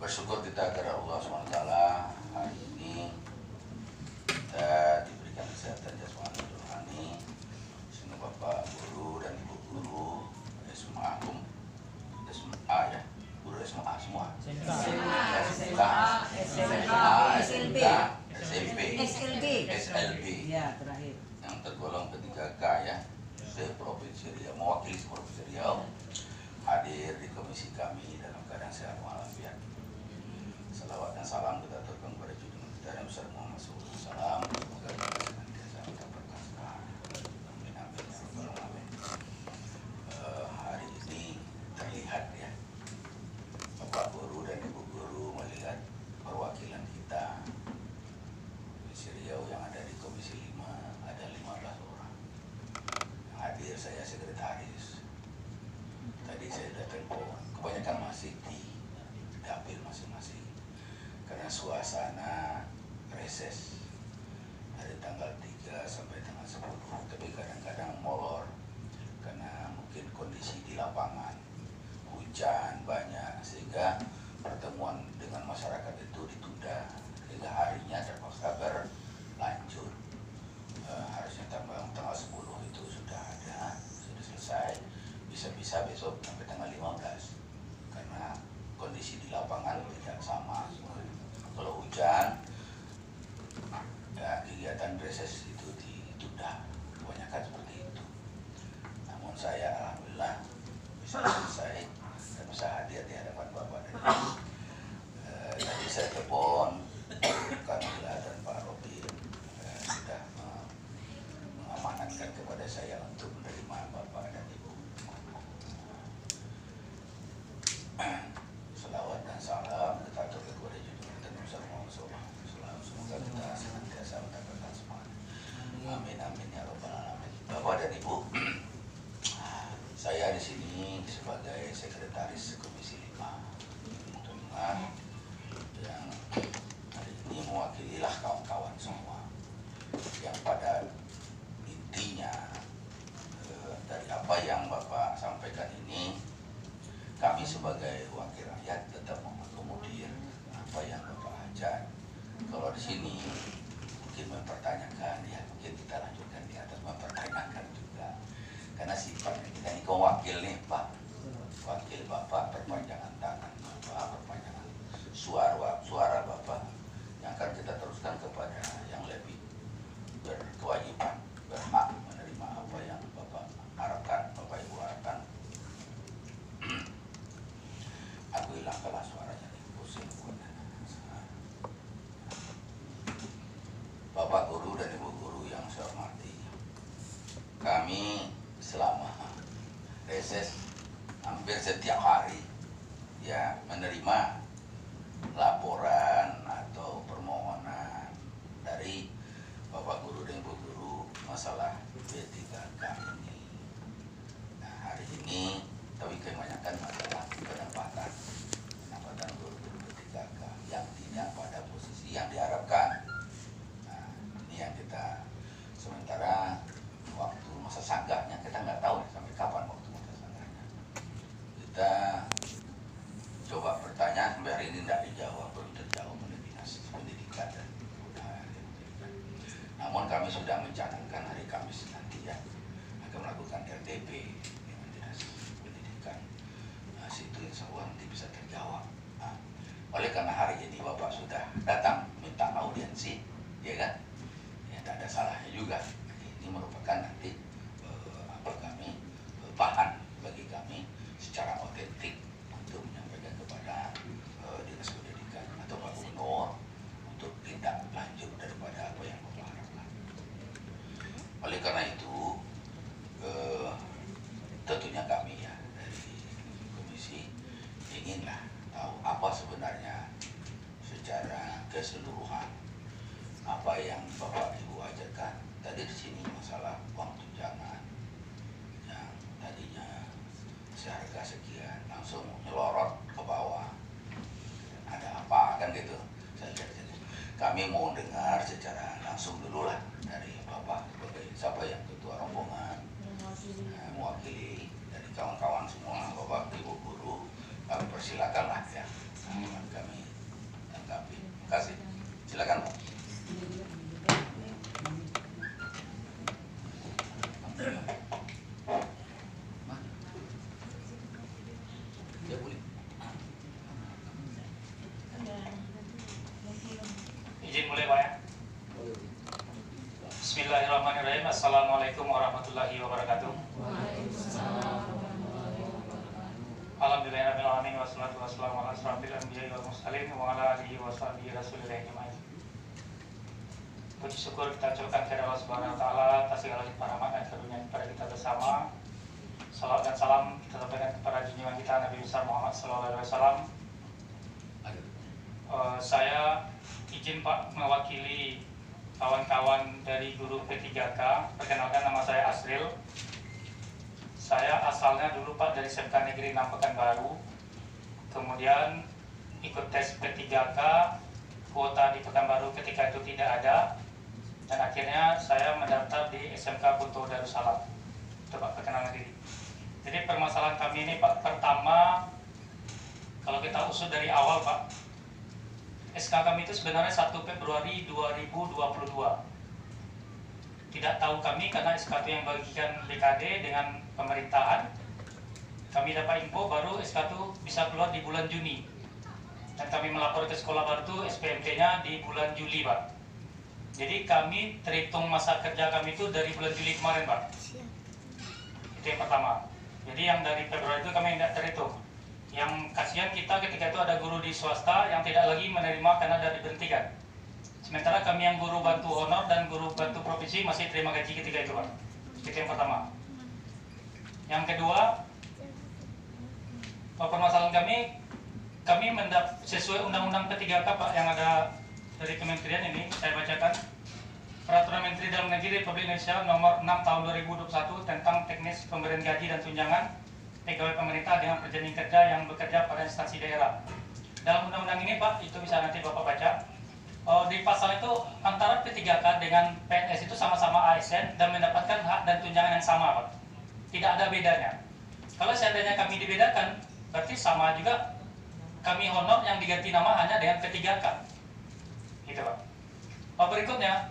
Bersyukur kita kepada Allah SWT. Hari ini kita diberikan kesehatan jasmani dan rohani. Semoga Bapak Guru dan Ibu Guru SMA Agung, SMA ya, Guru SMA semua, SLB ya terakhir yang tergolong ke-3K ya, se-Provinsi Riau, mewakili Provinsi Riau, hadir di komisi kami dalam keadaan sehat walafiat. Salawat dan salam kita aturkan kepada junjungan kita Nabi Muhammad SAW. Semoga kita senantiasa mendapatkan selamat. Amin amin ya rabbal alamin. Hari ini terlihat ya, Bapak Guru dan Ibu Guru melihat perwakilan kita Provinsi Riau yang ada di Komisi 5 ada 15 orang. Yang hadir saya sekretaris. Tadi saya sudah telepon, kebanyakan masih di dapil masing-masing karena suasana reses dari tanggal 3 sampai tanggal 10, tapi kadang-kadang molor karena mungkin kondisi di lapangan hujan banyak sehingga pertemuan dengan masyarakat itu ditunda sehingga harinya terpaksa berlanjut. Harusnya tanggal 10 itu sudah ada, sudah selesai, bisa-bisa besok sampai tanggal 15 karena kondisi di lapangan tidak sama. Kalau hujan ya kegiatan reses itu ditunda, kebanyakan seperti itu. Namun saya alhamdulillah bisa selesai dan bisa hadir di hadapan Bapak dan Ibu. Tadi saya telepon Kamila dan Pak Robin sudah mengamanatkan kepada saya untuk menerima Bapak dan Ibu. Salawat dan salam kita aturkan kepada junjungan kita Nabi Muhammad SAW. Semoga kita senantiasa mendapatkan semangat. Amin amin ya rabbal alamin. Bapak dan Ibu, saya di sini sebagai sekretaris Komisi 5 teman yang hari ini mewakililah kawan-kawan semua yang pada intinya dari apa yang Bapak sampaikan ini, kami sebagai wakil rakyat tetap mengakomodir apa yang Bapak ajak. Kalau di sini mungkin mempertanyakan, ya mungkin kita lanjutkan di atas mempertanyakan juga. Karena sifatnya kita ini kau wakil nih Pak, wakil Bapak, perpanjangan tangan Bapak, perpanjangan suara Bapak yang akan kita teruskan kepada yang lebih berkewajiban, berhak menerima apa yang Bapak harapkan, Bapak Ibu harapkan. Aku hilang kelas suaranya nih, pusing. Bapak Guru dan Ibu Guru yang saya hormati, kami selama reses hampir setiap hari ya menerima laporan atau permohonan dari Bapak Guru dan Ibu Guru masalah B3K ini. Nah hari ini tapi kebanyakan adalah penempatan guru-guru B3K yang tidak pada posisi yang diharapkan. Nah ini yang kita sementara waktu masa sanggahnya kita nggak tahu sampai kapan waktu masa sanggahnya. Kita coba bertanya sampai hari ini tidak dijawab, belum terjawab oleh Dinas Pendidikan dan Kebudayaan. Namun kami sudah mencanangkan hari Kamis nanti ya akan melakukan RDP dengan Dinas Pendidikan. Nah, situ insya Allah nanti bisa terjawab. Nah, oleh karena hari ini Bapak sudah datang minta audiensi, ya kan? Ya tidak ada salahnya juga. Ini merupakan nanti kami bahan bagi kami secara otentik untuk menyampaikan kepada Dinas Pendidikan atau Pak Gubernur untuk tindak lanjut daripada apa yang Bapak harapkan. Oleh karena itu tentunya kami ya dari komisi inginlah tahu apa sebenarnya secara keseluruhan apa yang Bapak Ibu ajarkan tadi di sini masalah uang tunjangan yang tadinya seharga sekian langsung nyelorot ke bawah. Ada apa kan gitu? Saya lihat kami mau dengar secara langsung dulu lah dari Bapak sebagai siapa yang ketua rombongan mewakili dari kawan-kawan semua, Bapak Ibu Guru, kami persilakanlah ya kami alamin wassalatu wassalamu ala asrofil anbiya'i wal mursalin wa ala alihi wa sahbihi rasulillah ajmain. Puji syukur kita ucapkan kepada Allah Subhanahu wa taala atas segala limpahan rahmat dan karunia kepada kita bersama. Salawat dan salam kita sampaikan kepada junjungan kita Nabi besar Muhammad sallallahu alaihi wasallam. Saya izin Pak mewakili kawan-kawan dari guru P3K. Perkenalkan, nama saya Asril. Saya asalnya dulu Pak dari SMK Negeri 6 Pekanbaru. Kemudian ikut tes P3K, kuota di Pekanbaru ketika itu tidak ada. Dan akhirnya saya mendaftar di SMK Kunto Darussalam. Itu Pak perkenalan diri. Jadi permasalahan kami ini Pak, pertama kalau kita usut dari awal Pak, SK kami itu sebenarnya 1 Februari 2022. Tidak tahu kami karena SK itu yang bagikan BKD dengan pemerintahan. Kami dapat info baru SK itu bisa keluar di bulan Juni. Dan kami melapor ke sekolah baru itu SPMT-nya di bulan Juli Pak. Jadi kami terhitung masa kerja kami itu dari bulan Juli kemarin Pak. Itu yang pertama. Jadi yang dari Februari itu kami tidak terhitung. Yang kasihan kita ketika itu ada guru di swasta yang tidak lagi menerima karena sudah diberhentikan. Sementara kami yang guru bantu honor dan guru bantu provinsi masih terima gaji ketika itu Pak. Itu yang pertama. Yang kedua, permasalahan kami sesuai Undang-Undang P3K Pak yang ada dari Kementerian ini, saya bacakan. Peraturan Menteri Dalam Negeri Republik Indonesia Nomor 6 Tahun 2021 tentang teknis pemberian gaji dan tunjangan pegawai pemerintah dengan perjanjian kerja yang bekerja pada instansi daerah. Dalam undang-undang ini Pak, itu bisa nanti Bapak baca. Di pasal itu antara P3K dengan PNS itu sama-sama ASN dan mendapatkan hak dan tunjangan yang sama Pak. Tidak ada bedanya. Kalau seandainya kami dibedakan, berarti sama juga kami honor yang diganti nama hanya dengan P3K. Gitu Pak. Berikutnya,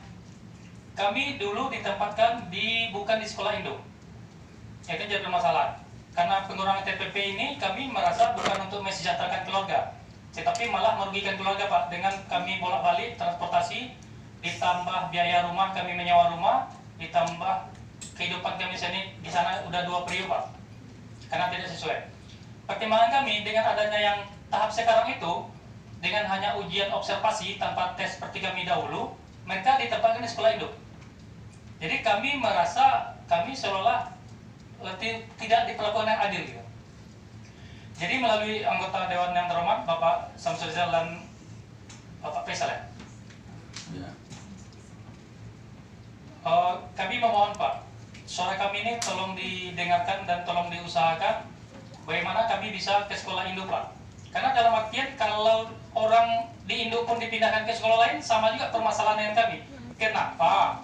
kami dulu ditempatkan bukan di sekolah Indo. Itu jadi permasalahan. Karena pengurangan TPP ini kami merasa bukan untuk mesejahterakan keluarga, tetapi malah merugikan keluarga Pak. Dengan kami bolak-balik transportasi, ditambah biaya rumah, kami menyewa rumah, ditambah kehidupan kami di sana udah 2 periode Pak. Karena tidak sesuai. Pertimbangan kami dengan adanya yang tahap sekarang itu, dengan hanya ujian observasi tanpa tes seperti kami dahulu, mereka ditempatkan di sekolah Indo. Jadi kami merasa kami seolah tidak diperlakukan yang adil gitu. Jadi melalui anggota Dewan yang terhormat Bapak Samsul Rizal dan Bapak Faisal ya. Kami memohon Pak, suara kami ini tolong didengarkan dan tolong diusahakan bagaimana kami bisa ke sekolah Indo Pak. Karena dalam artian kalau orang di Indo pun dipindahkan ke sekolah lain sama juga permasalahan dengan kami. Kenapa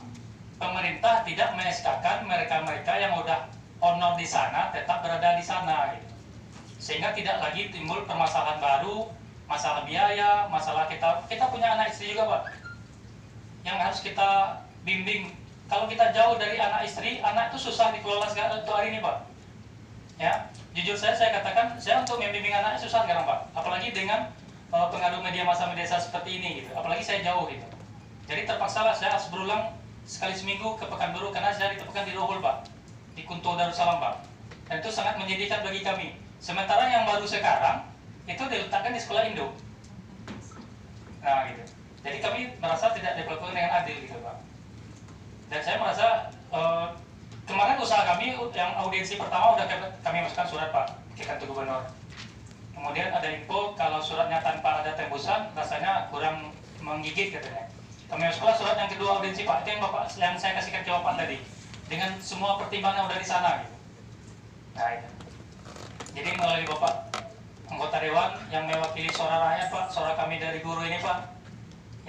pemerintah tidak me-SK-kan mereka-mereka yang udah honor di sana tetap berada di sana gitu. Sehingga tidak lagi timbul permasalahan baru, masalah biaya, masalah kita punya anak istri juga Pak yang harus kita bimbing. Kalau kita jauh dari anak istri, anak itu susah dikelola sekarang untuk hari ini Pak ya. Jujur saya katakan, saya untuk membimbing anak susah sekarang Pak, apalagi dengan pengaruh media massa seperti ini gitu. Apalagi saya jauh gitu. Jadi terpaksalah saya harus berulang sekali seminggu ke Pekanbaru karena saya ditempatkan di Rohol Pak, di Kunto Darussalam Pak. Dan itu sangat menyedihkan bagi kami. Sementara yang baru sekarang itu diletakkan di sekolah Indo. Nah gitu. Jadi kami merasa tidak diperlakukan dengan adil gitu Pak. Dan saya merasa kemarin usaha kami yang audiensi pertama udah kami masukkan surat Pak ke kantor gubernur. Kemudian ada info kalau suratnya tanpa ada tembusan rasanya kurang menggigit katanya. Kami sekolah surat yang kedua audiensi Pak, itu yang saya kasihkan jawaban tadi dengan semua pertimbangan yang udah di sana gitu. Nah itu. Jadi melalui Bapak anggota dewan yang mewakili suara rakyat Pak, suara kami dari guru ini Pak,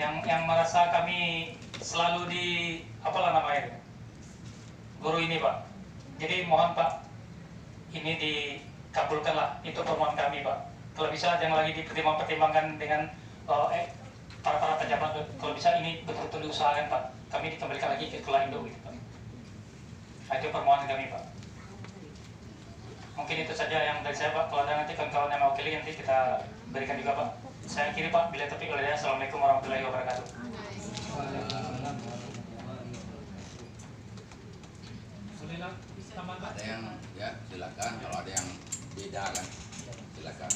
yang merasa kami selalu guru ini Pak. Jadi mohon Pak, ini dikabulkanlah itu permohonan kami Pak. Kalau bisa jangan lagi dipertimbangkan dengan para pejabat. Kalau bisa ini betul-betul diusahakan Pak. Kami dikembalikan lagi ke sekolah Indo gitu Pak. Nah, itu permohonan kami Pak. Mungkin itu saja yang dari saya Pak. Kalau ada nanti kawan-kawan yang mewakili nanti kita berikan juga Pak. Saya akhiri Pak. Bila topik oleh saya. Assalamualaikum warahmatullahi wabarakatuh. Ada yang ya silakan, kalau ada yang beda kan silakan.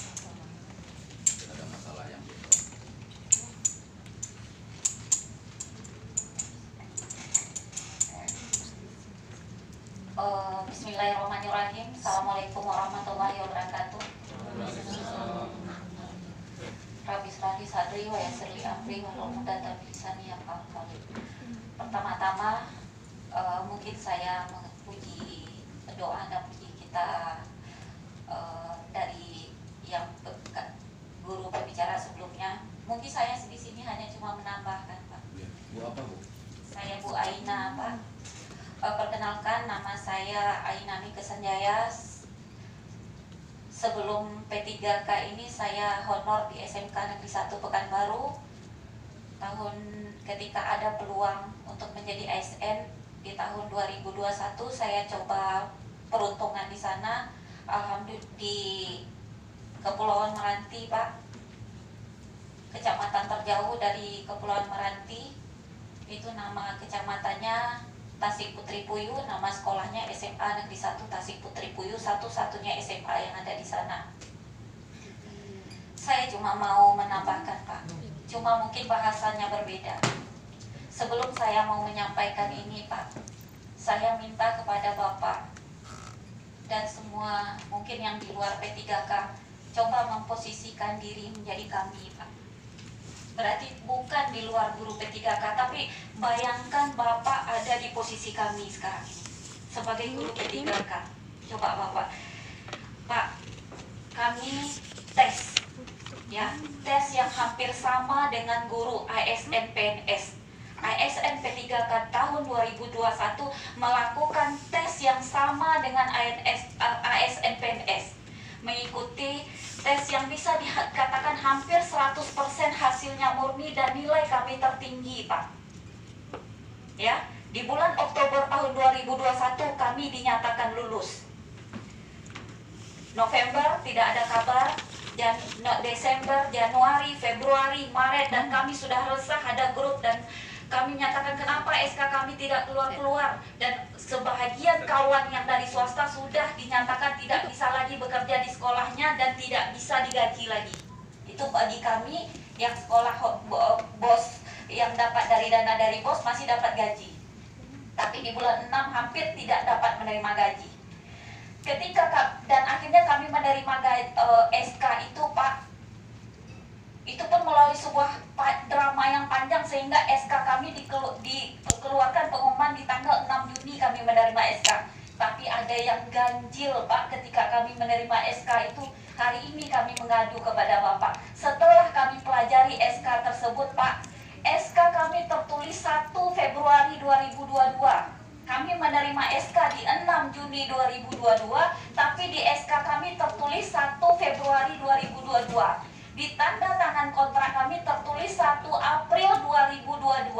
Amri wa yassir li amri wahlul 'uqdatam min lisani yafqahu qawli. Pertama-tama mungkin saya memuji doa dan puji kita dari yang guru pembicara sebelumnya. Mungkin saya di sini hanya cuma menambahkan, Pak. Bu apa, Bu? Saya Bu Aina, Pak. Perkenalkan, nama saya Ainami Kesenjaya. Sebelum P3K ini saya honor di SMK Negeri 1 Pekanbaru. Ketika ada peluang untuk menjadi ASN di tahun 2021, saya coba peruntungan di sana. Alhamdulillah di Kepulauan Meranti, Pak, kecamatan terjauh dari Kepulauan Meranti, itu nama kecamatannya Tasik Putri Puyuh, nama sekolahnya SMA Negeri 1 Tasik Putri Puyuh, satu-satunya SMA yang ada di sana. Saya cuma mau menambahkan, Pak, cuma mungkin bahasanya berbeda. Sebelum saya mau menyampaikan ini, Pak, saya minta kepada Bapak dan semua mungkin yang di luar P3K, coba memposisikan diri menjadi kami, Pak. Berarti bukan di luar guru P3K, tapi bayangkan Bapak ada di posisi kami sekarang sebagai guru P3K. Coba Bapak, Pak, kami tes, ya, tes yang hampir sama dengan guru ASN PNS. ASN P3K tahun 2021 melakukan tes yang sama dengan ASN PNS, mengikuti tes yang bisa dikatakan hampir 100% hasilnya murni dan nilai kami tertinggi, Pak. Ya, di bulan Oktober tahun 2021 kami dinyatakan lulus. November tidak ada kabar, Desember, Januari, Februari, Maret, dan kami sudah resah, ada grup dan kami nyatakan kenapa SK kami tidak keluar-keluar, dan sebahagian kawan yang dari swasta sudah dinyatakan tidak bisa lagi bekerja di sekolahnya dan tidak bisa digaji lagi. Itu bagi kami yang sekolah bos yang dapat dari dana dari bos masih dapat gaji, tapi di bulan 6 hampir tidak dapat menerima gaji. Dan akhirnya kami menerima SK itu, Pak, itu pun melalui sebuah drama yang panjang sehingga SK kami dikeluarkan pengumuman di tanggal 6 Juni kami menerima SK. Tapi ada yang ganjil, Pak, ketika kami menerima SK itu. Hari ini kami mengadu kepada Bapak. Setelah kami pelajari SK tersebut, Pak, SK kami tertulis 1 Februari 2022. Kami menerima SK di 6 Juni 2022, tapi di SK kami tertulis 1 Februari 2022. Di tanda tangan kontrak kami tertulis 1 April 2022.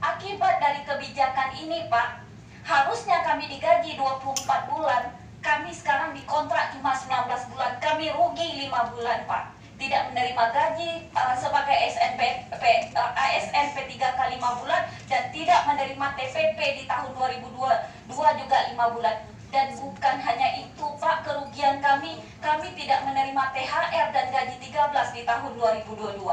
Akibat dari kebijakan ini, Pak, harusnya kami digaji 24 bulan. Kami sekarang dikontrak cuma 19 bulan. Kami rugi 5 bulan, Pak. Tidak menerima gaji sebagai ASN P3K 5 bulan dan tidak menerima TPP di tahun 2022 juga 5 bulan. Dan bukan hanya itu, Pak, kerugian kami tidak menerima THR dan gaji 13 di tahun 2022.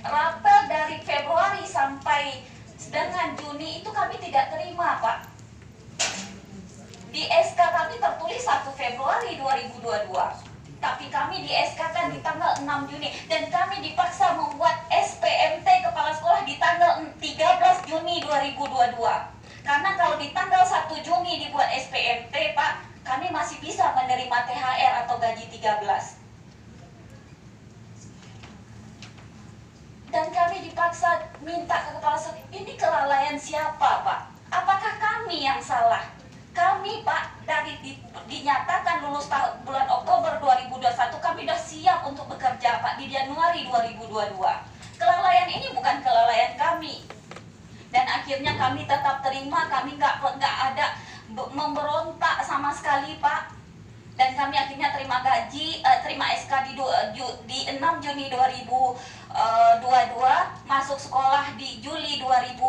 Rapel dari Februari sampai dengan Juni itu kami tidak terima, Pak. Di SK kami tertulis 1 Februari 2022. Tapi kami di SK kan di tanggal 6 Juni dan kami dipaksa membuat SPMT kepala sekolah di tanggal 13 Juni 2022. Karena kalau di tanggal 1 Juni dibuat SPMT, Pak, kami masih bisa menerima THR atau gaji 13. Dan kami dipaksa minta ke kepala sekolah, ini kelalaian siapa, Pak? Apakah kami yang salah? Kami, Pak, dari dinyatakan lulus bulan Oktober 2021, kami sudah siap untuk bekerja, Pak, di Januari 2022. Kelalaian ini bukan kelalaian kami. Dan akhirnya kami tetap terima, kami nggak ada memberontak sama sekali, Pak. Dan kami akhirnya terima SK di 6 Juni 2022, masuk sekolah di Juli 2000.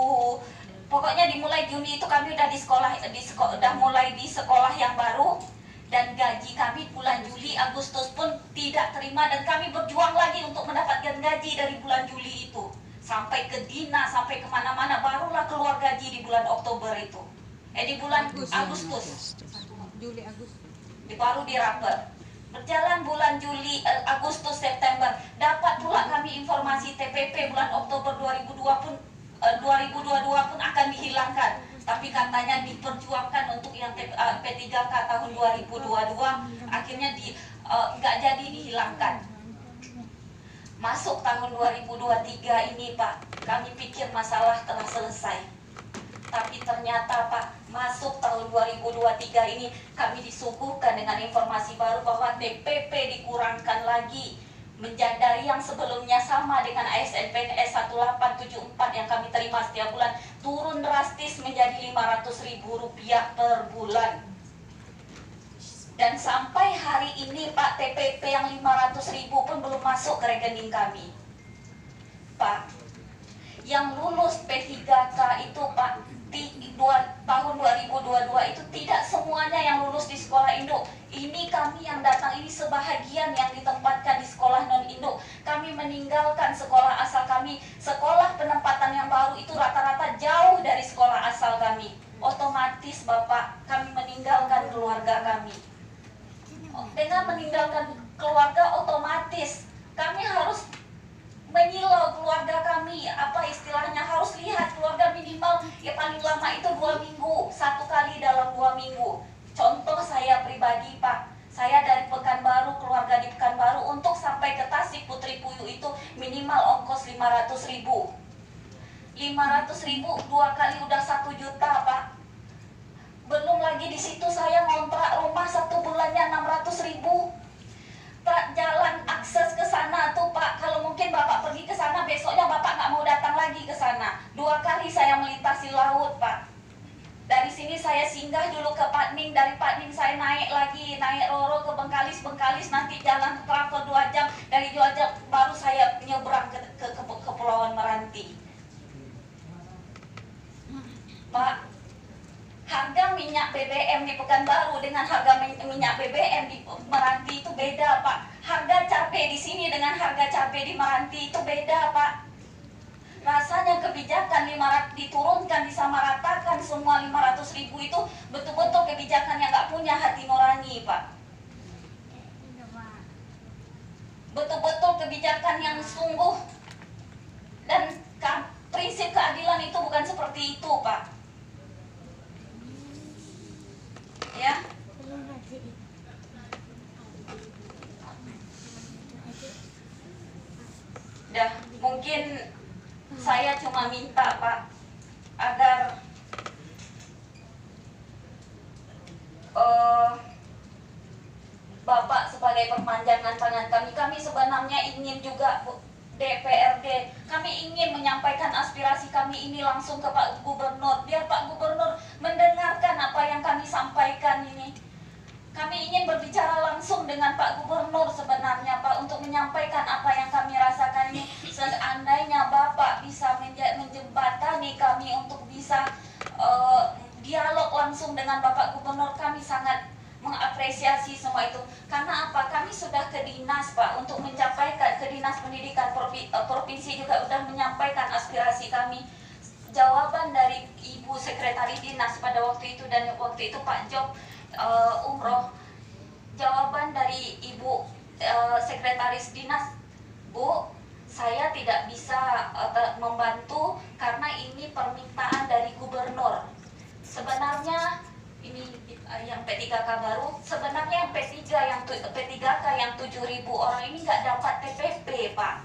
Pokoknya dimulai Juni itu kami udah udah mulai di sekolah yang baru, dan gaji kami bulan Juli, Agustus pun tidak terima, dan kami berjuang lagi untuk mendapatkan gaji dari bulan Juli itu sampai ke dinas, sampai kemana-mana, barulah keluar gaji di bulan Oktober itu. di bulan Agustus. Juli Agustus. Baru dirapel. Berjalan bulan Juli, Agustus, September, dapat pula kami informasi TPP bulan Oktober 2022 pun akan dihilangkan. Tapi katanya diperjuangkan untuk yang P3K tahun 2022, akhirnya nggak jadi dihilangkan. Masuk tahun 2023 ini Pak, kami pikir masalah telah selesai. Tapi ternyata Pak, masuk tahun 2023 ini kami disuguhkan dengan informasi baru bahwa TPP dikurangkan lagi menjadi yang sebelumnya sama dengan ASNPNS 1874 yang kami terima setiap bulan, turun drastis menjadi Rp500.000 per bulan. Dan sampai hari ini Pak, TPP yang 500.000 pun belum masuk ke rekening kami. Pak, yang lulus P3K itu Pak, tahun 2022 itu tidak semuanya yang lulus di sekolah induk. Ini kami yang datang ini sebahagian yang ditempatkan di sekolah non induk. Kami meninggalkan sekolah asal kami. Sekolah penempatan yang baru itu rata-rata jauh dari sekolah asal kami. Otomatis Bapak, kami meninggalkan keluarga kami. Dengan meninggalkan keluarga, otomatis kami harus menyilau keluarga kami. Apa istilahnya, harus lihat keluarga minimal ya paling lama itu 2 minggu, 1 kali dalam 2 minggu. Contoh saya pribadi Pak, saya dari Pekanbaru, keluarga di Pekanbaru untuk sampai ke Tasik Putri Puyuh itu minimal ongkos 500.000. 500.000 2 kali udah 1 juta Pak. Belum lagi di situ saya ngontrak rumah 1 bulannya 600.000. Pak, jalan akses ke sana tuh Pak, kalau mungkin Bapak pergi ke sana, besoknya Bapak nggak mau datang lagi ke sana. 2 kali saya melintasi laut Pak. Dari sini saya singgah dulu ke Patning, dari Patning saya naik lagi, naik Roro ke Bengkalis, nanti jalan travel 2 jam, dari 2 jam baru saya nyebrang ke Kepulauan Meranti. Pak, harga minyak BBM di Pekanbaru dengan harga minyak BBM di Meranti itu beda Pak. Harga cabai di sini dengan harga cabai di Meranti itu beda Pak. Rasanya kebijakan diturunkan, disamaratakan semua 500.000 itu betul-betul kebijakan yang nggak punya hati nurani Pak. Betul-betul kebijakan yang sungguh, dan prinsip keadilan itu bukan seperti itu Pak. Ya. Dah, mungkin saya cuma minta Pak agar Bapak sebagai perpanjangan tangan kami sebenarnya ingin juga DPRD, kami ingin menyampaikan aspirasi kami ini langsung ke Pak Gubernur, biar Pak Gubernur mendengarkan apa yang kami sampaikan ini. Kami ingin berbicara langsung dengan Pak Gubernur sebenarnya Pak, untuk menyampaikan apa yang kami rasakan ini. Seandainya Bapak bisa menjembatani kami untuk bisa dialog langsung dengan Bapak Gubernur, kami sangat mengapresiasi semua itu. Karena apa? Kami sudah ke dinas Pak untuk menyampaikan, ke dinas pendidikan provinsi juga sudah menyampaikan aspirasi kami. Jawaban dari Ibu Sekretaris Dinas pada waktu itu, dan waktu itu Pak Job umroh, jawaban dari Ibu Sekretaris Dinas, Bu, saya tidak bisa membantu karena ini permintaan dari Gubernur. Sebenarnya ini yang P3K baru, sebenarnya yang P3K yang 7.000 orang ini nggak dapat TPP Pak,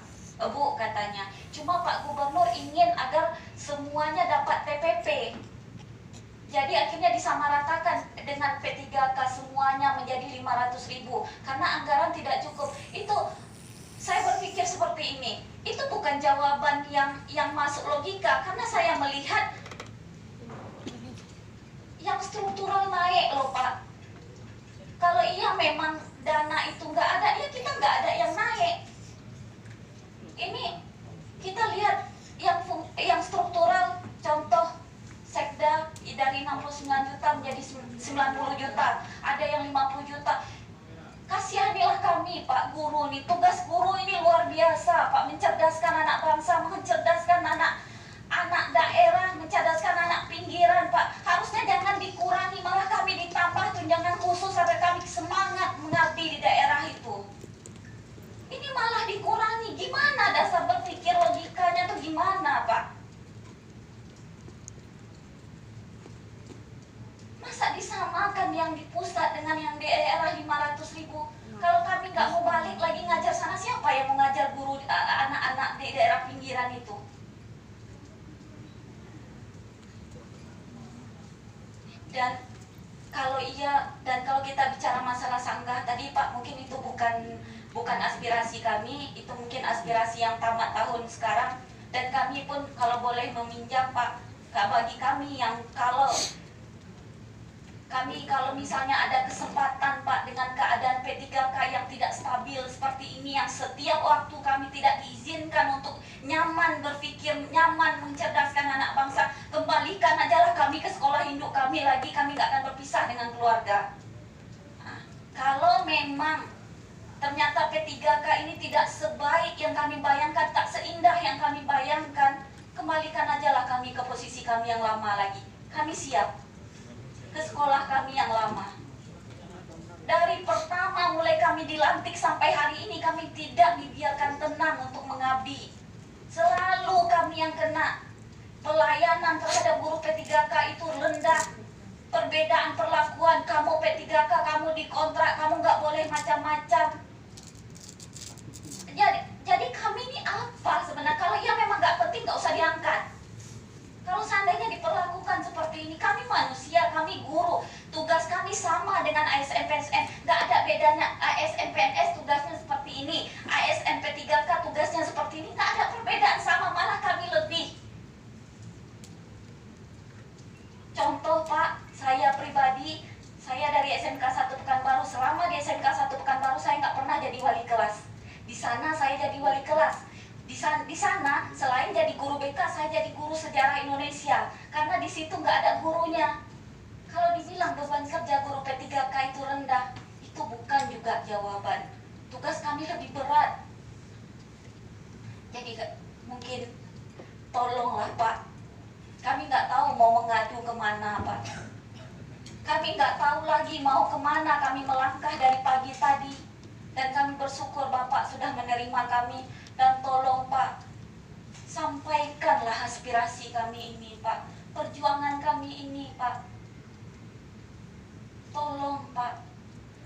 Bu katanya. Cuma Pak Gubernur ingin agar semuanya dapat TPP. Jadi akhirnya disamaratakan dengan P3K semuanya menjadi 500.000 karena anggaran tidak cukup. Itu saya berpikir seperti ini. Itu bukan jawaban yang masuk logika, karena saya melihat yang struktural naik loh Pak. Kalau iya memang dana itu nggak ada, ya kita nggak ada yang naik. Ini kita lihat yang struktural, contoh Sekda dari 69 juta menjadi 90 juta, ada yang 50 juta. Kasihanilah kami Pak guru nih, tugas guru ini luar biasa Pak, mencerdaskan anak bangsa, mencerdaskan anak daerah, mencerdaskan anak pinggiran Pak. Harusnya jangan samakan yang di pusat dengan yang di daerah 500.000. Kalau kami nggak mau balik lagi ngajar sana, siapa yang mau ngajar guru anak-anak di daerah pinggiran itu? Dan kalau kita bicara masalah sanggah tadi Pak, mungkin itu bukan aspirasi kami, itu mungkin aspirasi yang tamat tahun sekarang. Dan kami pun kalau boleh meminjam Pak, bagi kami yang kalau misalnya ada kesempatan Pak dengan keadaan P3K yang tidak stabil seperti ini, yang setiap waktu kami tidak diizinkan untuk nyaman berpikir, nyaman mencerdaskan anak bangsa, kembalikan ajalah kami ke sekolah induk kami lagi, kami nggak akan berpisah dengan keluarga. Nah, kalau memang ternyata P3K ini tidak sebaik yang kami bayangkan, tak seindah yang kami bayangkan, kembalikan ajalah kami ke posisi kami yang lama lagi. Kami siap ke sekolah kami yang lama. Dari pertama mulai kami dilantik sampai hari ini, kami tidak dibiarkan tenang untuk mengabdi. Selalu kami yang kena. Pelayanan terhadap guru P3K itu rendah. Perbedaan perlakuan, kamu P3K, kamu dikontrak, kamu nggak boleh macam-macam. Jadi kami ini apa sebenarnya? Kalau ya memang nggak penting, nggak usah diangkat. Kalau seandainya diperlakukan seperti ini, kami manusia, kami guru, tugas kami sama dengan ASN PNS, nggak ada bedanya. ASN PNS tugasnya seperti ini, ASN P3K tugasnya seperti ini, nggak ada perbedaan, sama, malah kami lebih. Contoh Pak, saya pribadi, saya dari SMK 1 Pekanbaru, selama di SMK 1 Pekanbaru saya nggak pernah jadi wali kelas. Di sana saya jadi wali kelas. Di sana selain jadi guru BK, saya jadi guru sejarah Indonesia, karena di situ nggak ada gurunya. Kalau dibilang beban kerja guru P3K itu rendah, itu bukan juga jawaban. Tugas kami lebih berat. Jadi mungkin tolonglah Pak, kami nggak tahu mau mengadu kemana Pak. Kami nggak tahu lagi mau kemana. Kami melangkah dari pagi tadi, dan kami bersyukur Bapak sudah menerima kami. Dan tolong Pak, sampaikanlah aspirasi kami ini Pak, perjuangan kami ini Pak. Tolong Pak,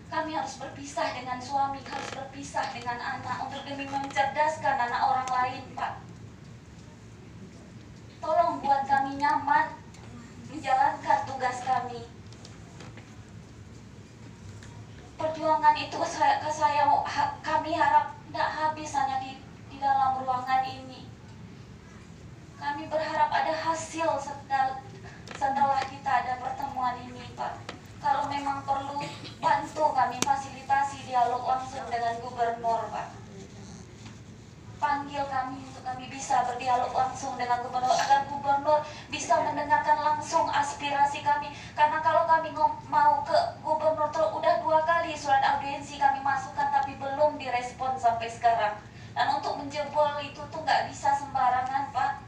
kami harus berpisah dengan suami, harus berpisah dengan anak untuk demi mencerdaskan anak orang lain Pak. Tolong buat kami nyaman menjalankan tugas kami. Perjuangan itu kami harap tidak habis hanya di dalam ruangan ini. Kami berharap ada hasil setelah kita ada pertemuan ini Pak. Kalau memang perlu, bantu kami fasilitasi dialog langsung dengan gubernur Pak. Panggil kami untuk kami bisa berdialog langsung dengan gubernur, agar gubernur bisa mendengarkan langsung aspirasi kami. Karena kalau kami mau ke gubernur, udah 2 kali surat audiensi kami masukkan tapi belum direspon sampai sekarang. Dan untuk menjebol itu tuh nggak bisa sembarangan Pak.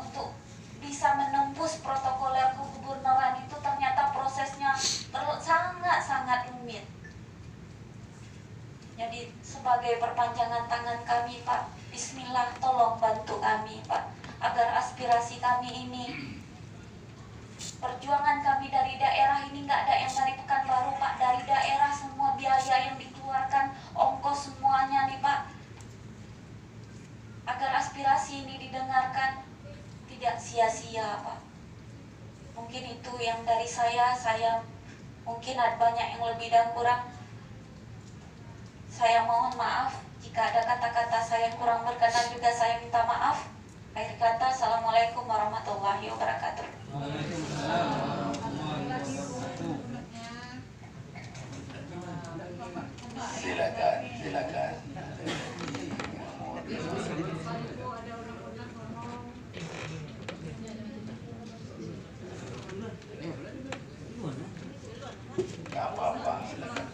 Untuk bisa menembus protokoler kegubernuran itu ternyata prosesnya sangat-sangat rumit. Jadi sebagai perpanjangan tangan kami Pak, bismillah tolong bantu kami Pak, agar aspirasi kami ini, perjuangan kami dari daerah ini, nggak ada yang dari Pekanbaru Pak, dari daerah semua biaya yang dikeluarkan, ongkos semuanya nih Pak, agar aspirasi ini didengarkan, tidak sia-sia Pak. Mungkin itu yang dari saya mungkin ada banyak yang lebih dan kurang. Saya mohon maaf jika ada kata-kata saya yang kurang berkenan, juga saya minta maaf. Akhir kata, Assalamualaikum warahmatullahi wabarakatuh. Silakan. Gak apa-apa, silakan.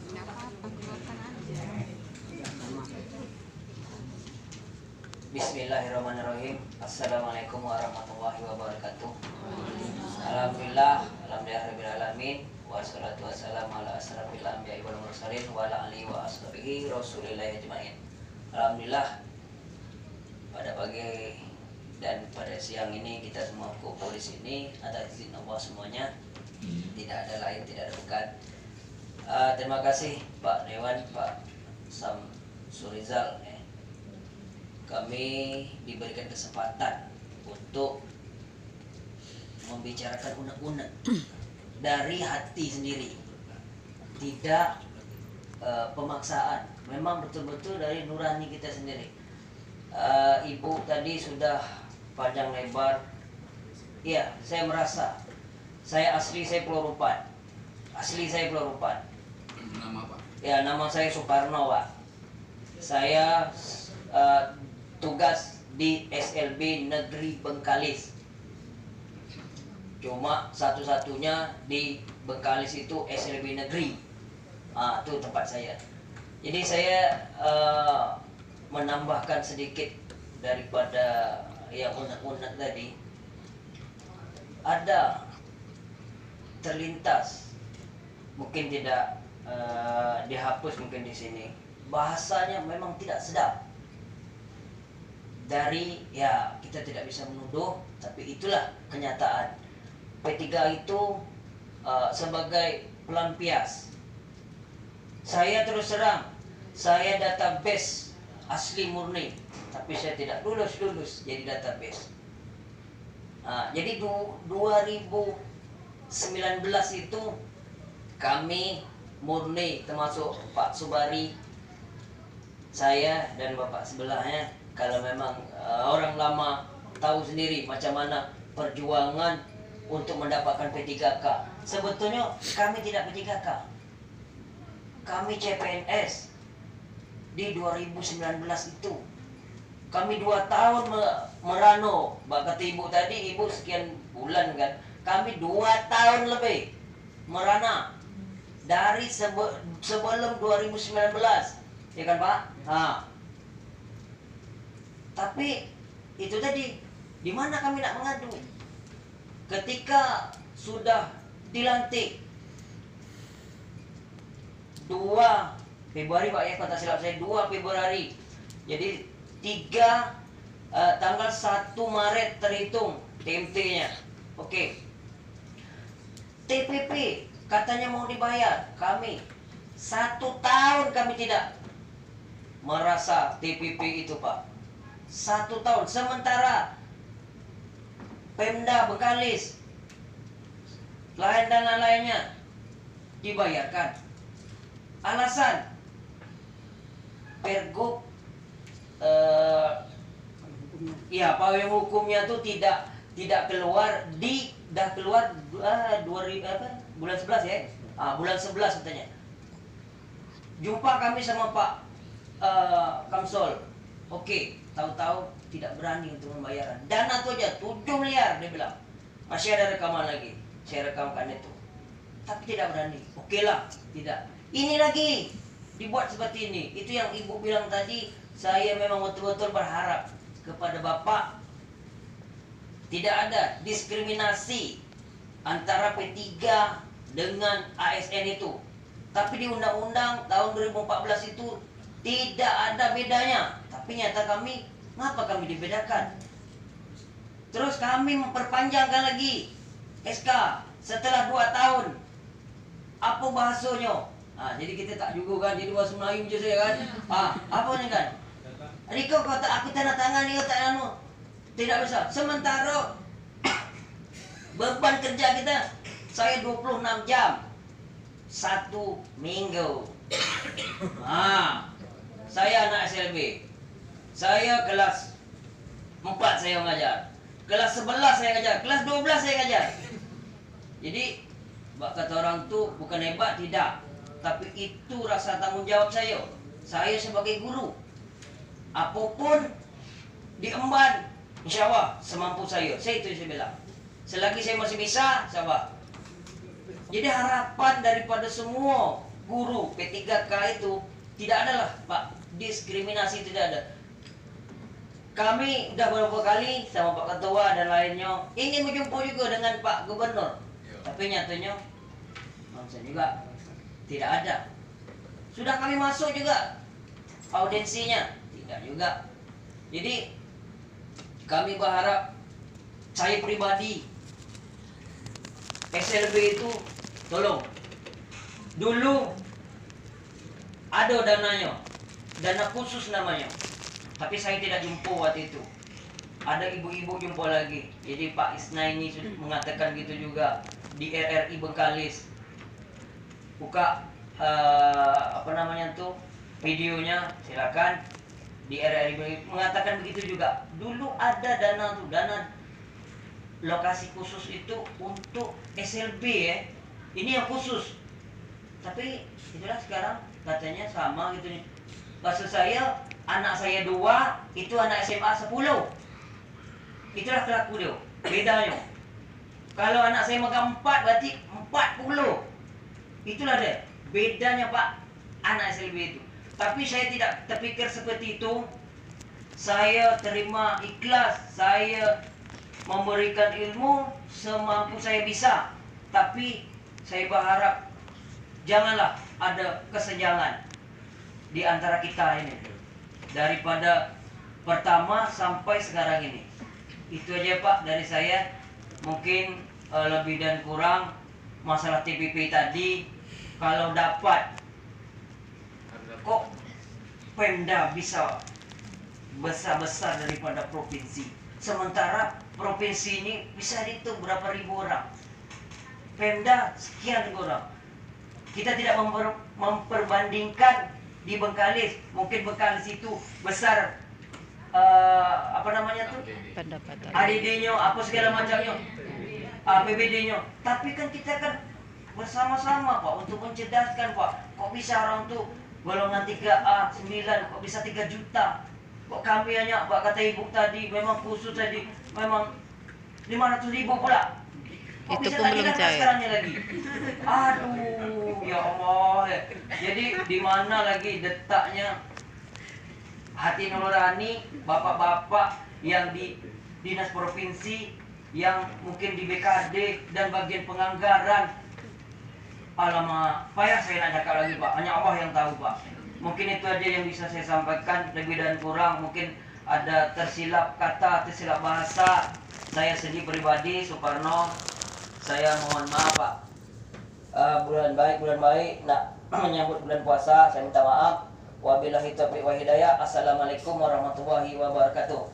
Bismillahirrahmanirrahim. Assalamualaikum warahmatullahi wabarakatuh. Alhamdulillahirabbil alamin. Wassalatu wassalamu ala asrofil anbiya'i wal mursalin wa ala alihi wa ashabihi rasulillahi ajmain. Alhamdulillah, pada pagi dan pada siang ini kita semua kumpul di sini atas izin Allah semuanya. Tidak ada lain, tidak ada bukan. Terima kasih Pak Dewan, Pak Sam Surizal. Kami diberikan kesempatan untuk membicarakan unek-unek dari hati sendiri, tidak pemaksaan, memang betul-betul dari nurani kita sendiri. Ibu tadi sudah panjang lebar. Iya, saya merasa saya Pulau Rupan. Asli saya Pulau Rupan. Nama Pak? Ya, nama saya Suparno, Pak. Saya tugas di SLB Negeri Bengkalis. Cuma satu-satunya di Bengkalis itu SLB Negeri. Itu tempat saya. Jadi saya menambahkan sedikit daripada yang unek-unek tadi. Ada terlintas, mungkin tidak dihapus mungkin di sini. Bahasanya memang tidak sedap. Dari ya kita tidak bisa menuduh, tapi itulah kenyataan. P3 itu sebagai pelampias. Saya terus terang, saya database asli murni, tapi saya tidak lulus jadi database. Jadi 2019 itu kami murni, termasuk Pak Subari, saya dan Bapak sebelahnya. Kalau memang orang lama tahu sendiri macam mana perjuangan untuk mendapatkan P3K. Sebetulnya kami tidak P3K, kami CPNS di 2019 itu. Kami 2 tahun merano. Kata ibu tadi, ibu sekian bulan kan. Kami 2 tahun lebih merana dari sebelum 2019, ya kan Pak? Tapi itu tadi, di mana kami nak mengadu? Ketika sudah dilantik 2 Februari Pak ya, kata silap saya 2 Februari. Jadi tanggal 1 Maret terhitung TMT-nya. Oke. TPP katanya mau dibayar. Kami 1 tahun kami tidak merasa TPP itu Pak. 1 tahun. Sementara Pemda Bengkalis lain dan lainnya dibayarkan. Alasan Pergub ya payung hukumnya tuh tidak keluar dah keluar bulan 11 ya. Bulan 11 katanya. Jumpa kami sama Pak Kamsol. Oke, tahu-tahu tidak berani untuk membayaran. Dana tuh aja 7 miliar dia bilang. Masih ada rekaman lagi. Saya rekamkan itu. Tapi tidak berani. Oke lah, tidak. Ini lagi dibuat seperti ini. Itu yang ibu bilang tadi. Saya memang betul-betul berharap kepada Bapak tidak ada diskriminasi antara P3 dengan ASN itu. Tapi di Undang-Undang tahun 2014 itu tidak ada bedanya. Tapi nyata kami, ngapa kami dibedakan? Terus kami memperpanjangkan lagi SK setelah 2 tahun. Apa bahasanya? Jadi kita tak juga kan, jadi bahasa Melayu je saya kan. Apa ni kan? Riko kata aku tanda tangan ni tak anu. Tidak bisa. Sementara beban kerja kita, saya 26 jam 1 minggu. Saya anak SLB. Saya kelas 4 saya mengajar. Kelas 11 saya ngajar, kelas 12 saya ngajar. Jadi kata orang tu bukan hebat, tidak. Tapi itu rasa tanggung jawab saya. Saya sebagai guru, apapun diemban, insya Allah semampu saya. Saya itu saya bilang. Selagi saya masih bisa, sahabat. Jadi harapan daripada semua guru P3K itu tidak adalah Pak, diskriminasi tidak ada. Kami sudah beberapa kali sama Pak Ketua dan lainnya ingin berjumpa juga dengan Pak Gubernur. Tapi nyatanya langsung juga tidak ada. Sudah kami masuk juga audensinya, tidak juga. Jadi kami berharap, saya pribadi SLB itu tolong. Dulu ada dananya, dana khusus namanya. Tapi saya tidak jumpa waktu itu. Ada ibu-ibu jumpa lagi. Jadi Pak Isna ini sudah mengatakan gitu juga di RRI Bengkalis. Buka apa namanya tuh videonya, silakan di RRI Bengkalis mengatakan begitu juga. Dulu ada dana tuh, dana lokasi khusus itu untuk SLB ya. Ini yang khusus. Tapi itulah sekarang katanya sama gitu nih. Maksud saya anak saya 2 itu anak SMA 10. Itulah kelaku dia. Bedanya. Kalau anak saya makan 4 berarti 40. Itulah dia. Bedanya Pak anak SLB itu. Tapi saya tidak terpikir seperti itu. Saya terima ikhlas. Saya memberikan ilmu semampu saya bisa. Tapi saya berharap janganlah ada kesenjangan di antara kita ini. Daripada pertama sampai sekarang ini. Itu aja Pak dari saya. Mungkin lebih dan kurang masalah TPP tadi. Kalau dapat, kok Pemda bisa besar-besar daripada provinsi. Sementara provinsi ini bisa dihitung berapa ribu orang. Pemda sekian ribu orang. Kita tidak memperbandingkan di Bengkalis. Mungkin Bengkalis itu besar apa namanya tuh? Pendapatan. ADD-nya, apa segala macamnya. APBD-nya. Tapi kan kita kan bersama-sama Pak untuk mencerdaskan Pak. Kok bisa orang tuh golongan 3A 9 kok bisa 3 juta? Kok kami hanya Pak kata Ibu tadi memang khusus tadi memang 500.000 pula. Kok Itu bisa pun lagi belum kan cair. sekarangnya lagi? Aduh, ya Allah. Jadi di mana lagi detaknya hati nurani bapak-bapak yang di dinas provinsi, yang mungkin di BKD dan bagian penganggaran. Alamak, payah saya nak cakap lagi Pak, hanya Allah yang tahu Pak. Mungkin itu aja yang bisa saya sampaikan, lebih dan kurang mungkin ada tersilap kata, tersilap bahasa. Saya sendiri pribadi, Suparno, saya mohon maaf Pak. Bulan baik, nak menyambut bulan puasa, saya minta maaf. Wabillahi taufiq wa hidayah. Assalamualaikum warahmatullahi wabarakatuh.